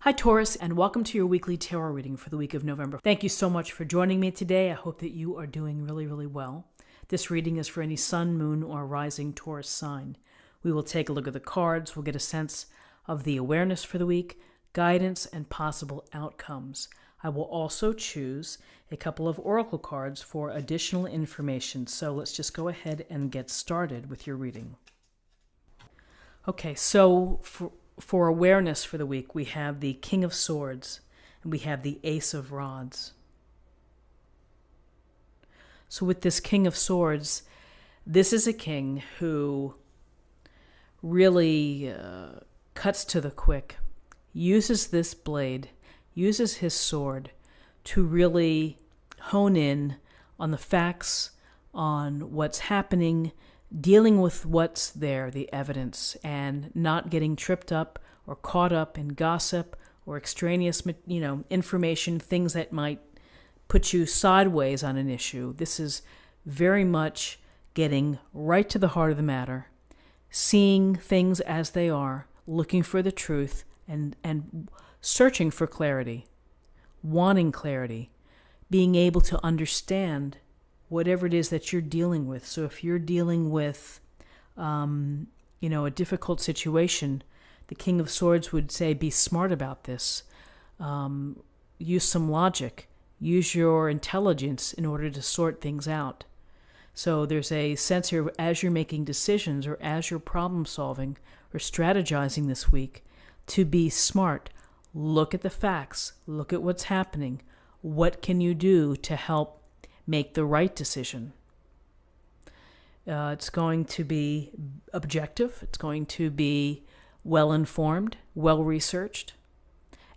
Hi Taurus, and welcome to your weekly tarot reading for the week of November. Thank you so much for joining me today. I hope that you are doing really well. This reading is for any sun, moon, or rising Taurus sign. We will take a look at the cards. We'll get a sense of the awareness for the week, guidance, and possible outcomes. I will also choose a couple of oracle cards for additional information. So let's just go ahead and get started with your reading. Okay, so for awareness for the week, we have the King of Swords and we have the Ace of Rods. So with this King of Swords, this is a king who really cuts to the quick, uses this blade, uses his sword to really hone in on the facts, on what's happening, dealing with what's there, the evidence, and not getting tripped up or caught up in gossip or extraneous, information, things that might put you sideways on an issue. This is very much getting right to the heart of the matter, seeing things as they are, looking for the truth, and searching for clarity, wanting clarity, being able to understand whatever it is that you're dealing with. So if you're dealing with, a difficult situation, the King of Swords would say, be smart about this. Use some logic. Use your intelligence in order to sort things out. So there's a sense here, as you're making decisions or as you're problem solving or strategizing this week, to be smart. Look at the facts. Look at what's happening. What can you do to help make the right decision? It's going to be objective. It's going to be well-informed, well-researched,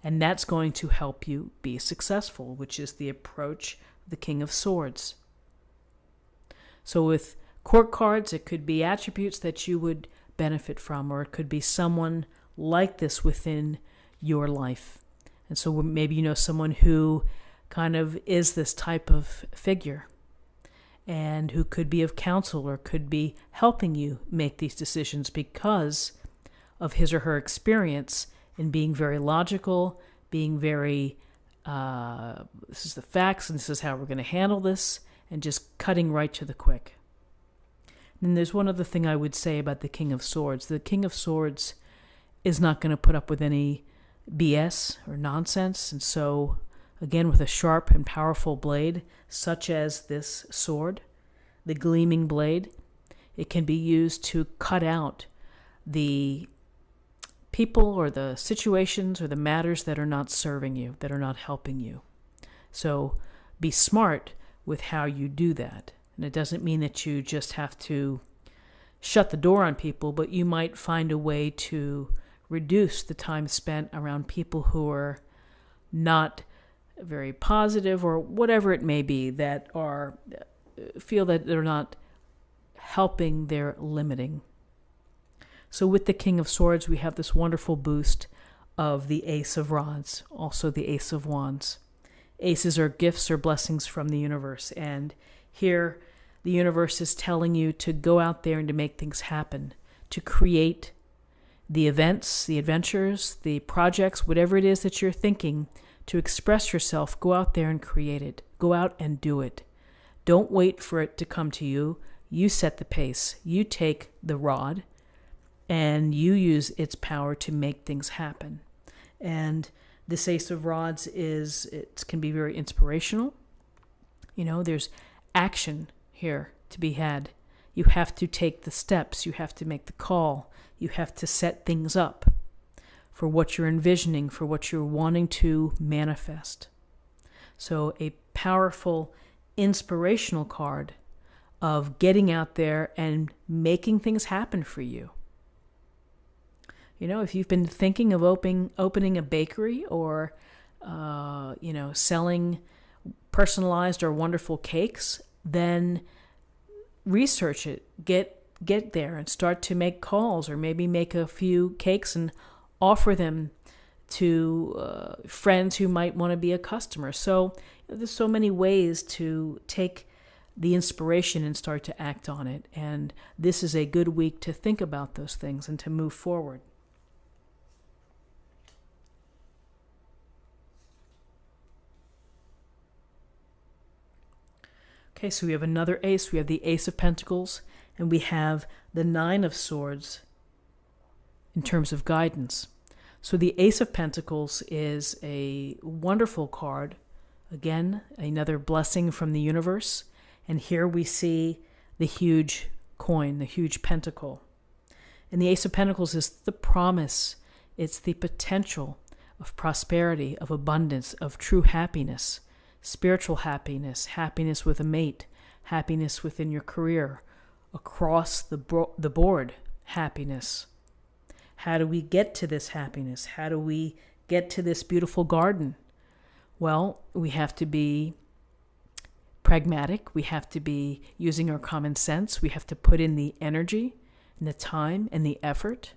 and that's going to help you be successful, which is the approach of the King of Swords. So with court cards, it could be attributes that you would benefit from, or it could be someone like this within your life. And so maybe you know someone who kind of is this type of figure and who could be of counsel or could be helping you make these decisions because of his or her experience in being very logical, being very, this is the facts and this is how we're going to handle this, and just cutting right to the quick. And there's one other thing I would say about the King of Swords. The King of Swords is not going to put up with any BS or nonsense, and so again, with a sharp and powerful blade, such as this sword, the gleaming blade, it can be used to cut out the people or the situations or the matters that are not serving you, that are not helping you. So be smart with how you do that. And it doesn't mean that you just have to shut the door on people, but you might find a way to reduce the time spent around people who are not very positive or whatever it may be, that are feel that they're not helping, they're limiting. So with the King of Swords, we have this wonderful boost of the Ace of Rods, also the Ace of Wands. Aces are gifts or blessings from the universe, and here the universe is telling you to go out there and to make things happen, to create the events, the adventures, the projects, whatever it is that you're thinking, to express yourself. Go out there and create it. Go out and do it. Don't wait for it to come to you. You set the pace. You take the rod and you use its power to make things happen. And this Ace of Rods it can be very inspirational. There's action here to be had. You have to take the steps. You have to make the call. You have to set things up for what you're envisioning, for what you're wanting to manifest. So a powerful, inspirational card of getting out there and making things happen for you. If you've been thinking of opening a bakery or, selling personalized or wonderful cakes, then research it. Get there and start to make calls, or maybe make a few cakes and offer them to friends who might want to be a customer. So there's so many ways to take the inspiration and start to act on it. And this is a good week to think about those things and to move forward. Okay, so we have another ace. We have the Ace of Pentacles, and we have the Nine of Swords in terms of guidance. So the Ace of Pentacles is a wonderful card. Again, another blessing from the universe. And here we see the huge coin, the huge pentacle. And the Ace of Pentacles is the promise. It's the potential of prosperity, of abundance, of true happiness, spiritual happiness, happiness with a mate, happiness within your career, across the board happiness. How do we get to this happiness? How do we get to this beautiful garden? Well, we have to be pragmatic. We have to be using our common sense. We have to put in the energy and the time and the effort.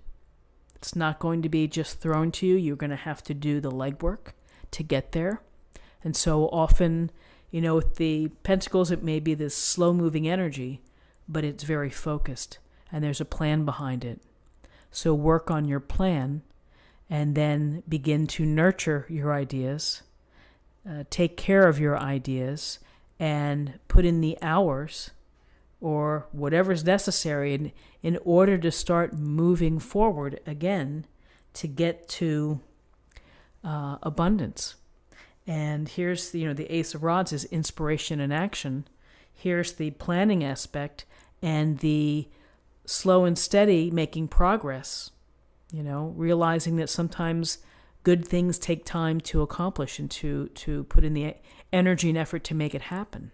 It's not going to be just thrown to you. You're going to have to do the legwork to get there. And so often, with the pentacles, it may be this slow-moving energy, but it's very focused, and there's a plan behind it. So work on your plan, and then begin to nurture your ideas, take care of your ideas, and put in the hours or whatever's necessary in order to start moving forward again to get to abundance. And here's the Ace of Rods is inspiration and action. Here's the planning aspect and the slow and steady making progress, realizing that sometimes good things take time to accomplish and to put in the energy and effort to make it happen.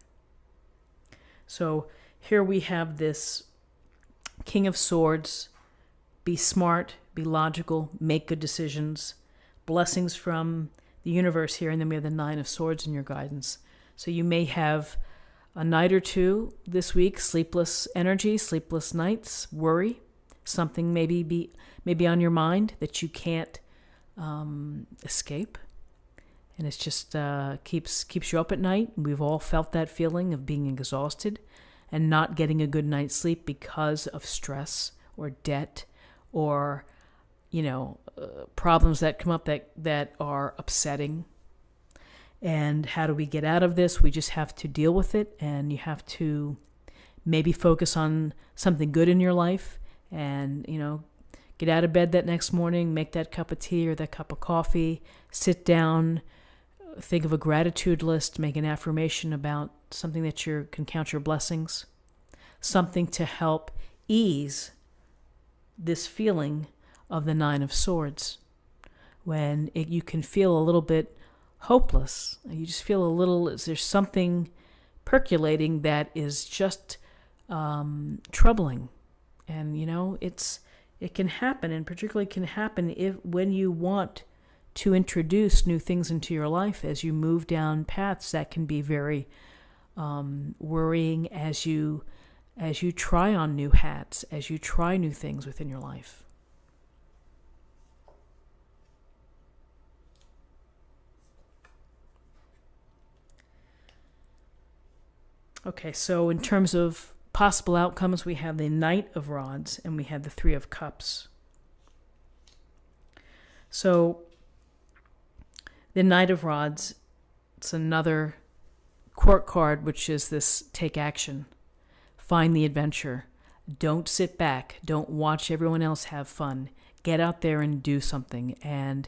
So here we have this King of Swords. Be smart, be logical, make good decisions. Blessings from the universe here, and then we have the Nine of Swords in your guidance. So you may have a night or two this week, sleepless energy, sleepless nights, worry. Something maybe be on your mind that you can't escape, and it's just keeps you up at night. We've all felt that feeling of being exhausted and not getting a good night's sleep because of stress or debt or problems that come up that are upsetting. And how do we get out of this? We just have to deal with it, and you have to maybe focus on something good in your life and, get out of bed that next morning, make that cup of tea or that cup of coffee, sit down, think of a gratitude list, make an affirmation about something that you can count your blessings, something to help ease this feeling of the Nine of Swords. When you can feel a little bit hopeless, you just feel there's something percolating that is just troubling. And it can happen, and particularly can happen when you want to introduce new things into your life as you move down paths that can be very worrying as you try on new hats, as you try new things within your life. Okay, so in terms of possible outcomes, we have the Knight of Rods and we have the Three of Cups. So the Knight of Rods, it's another court card, which is this take action, find the adventure, don't sit back, don't watch everyone else have fun, get out there and do something. And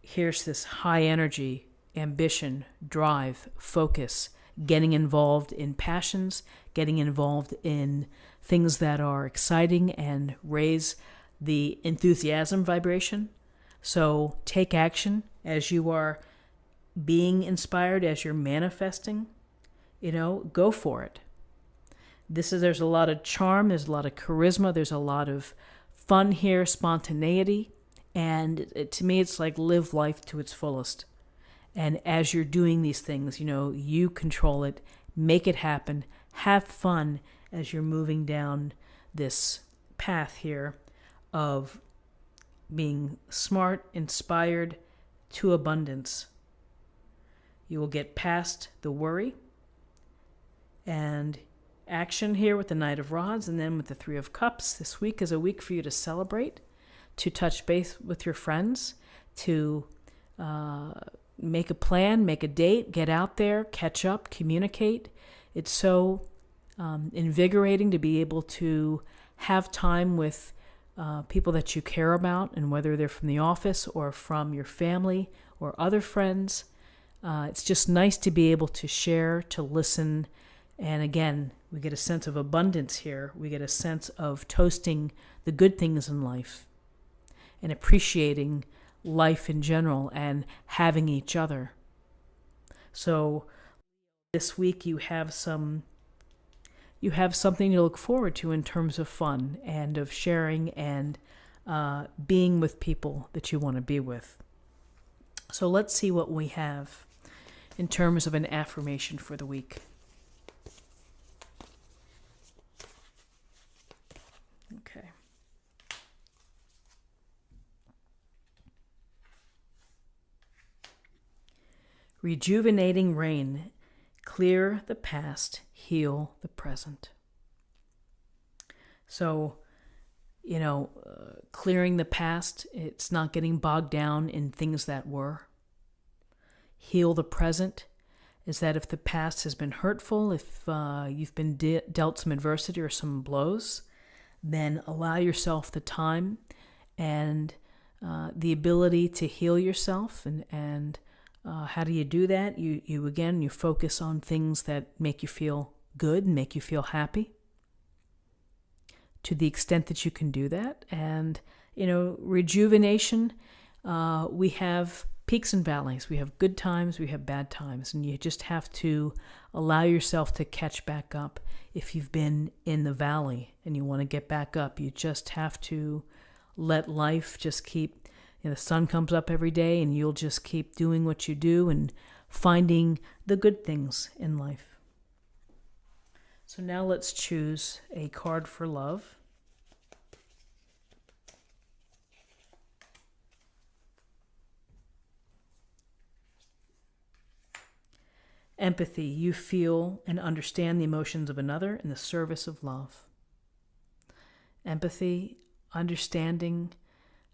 here's this high energy, ambition, drive, focus, getting involved in passions, getting involved in things that are exciting and raise the enthusiasm vibration. So take action as you are being inspired, as you're manifesting, go for it. There's a lot of charm, there's a lot of charisma, there's a lot of fun here, spontaneity, and to me it's like live life to its fullest. And as you're doing these things, you control it, make it happen, have fun as you're moving down this path here of being smart, inspired to abundance. You will get past the worry and action here with the Knight of Rods, and then with the Three of Cups. This week is a week for you to celebrate, to touch base with your friends, to make a plan, make a date, get out there, catch up, communicate. It's so invigorating to be able to have time with people that you care about, and whether they're from the office or from your family or other friends. It's just nice to be able to share, to listen. And again, we get a sense of abundance here. We get a sense of toasting the good things in life and appreciating life in general and having each other. So this week you have something to look forward to in terms of fun and of sharing and being with people that you want to be with. So let's see what we have in terms of an affirmation for the week. Okay. Rejuvenating rain. Clear the past, heal the present. So, clearing the past, it's not getting bogged down in things that were. Heal the present is that if the past has been hurtful, if you've been dealt some adversity or some blows, then allow yourself the time and the ability to heal yourself. And how do you do that? You focus on things that make you feel good and make you feel happy, to the extent that you can do that. And, rejuvenation, we have peaks and valleys. We have good times, we have bad times, and you just have to allow yourself to catch back up. If you've been in the valley and you want to get back up, you just have to let life just keep, the sun comes up every day and you'll just keep doing what you do and finding the good things in life. So now let's choose a card for love. Empathy. You feel and understand the emotions of another in the service of love. Empathy, understanding,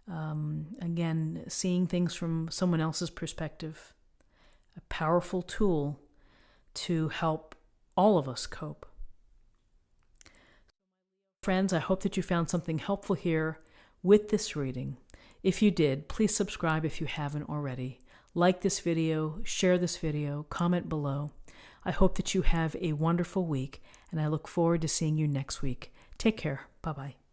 again, seeing things from someone else's perspective. A powerful tool to help all of us cope. Friends, I hope that you found something helpful here with this reading. If you did, please subscribe if you haven't already. Like this video, share this video, comment below. I hope that you have a wonderful week, and I look forward to seeing you next week. Take care. Bye-bye.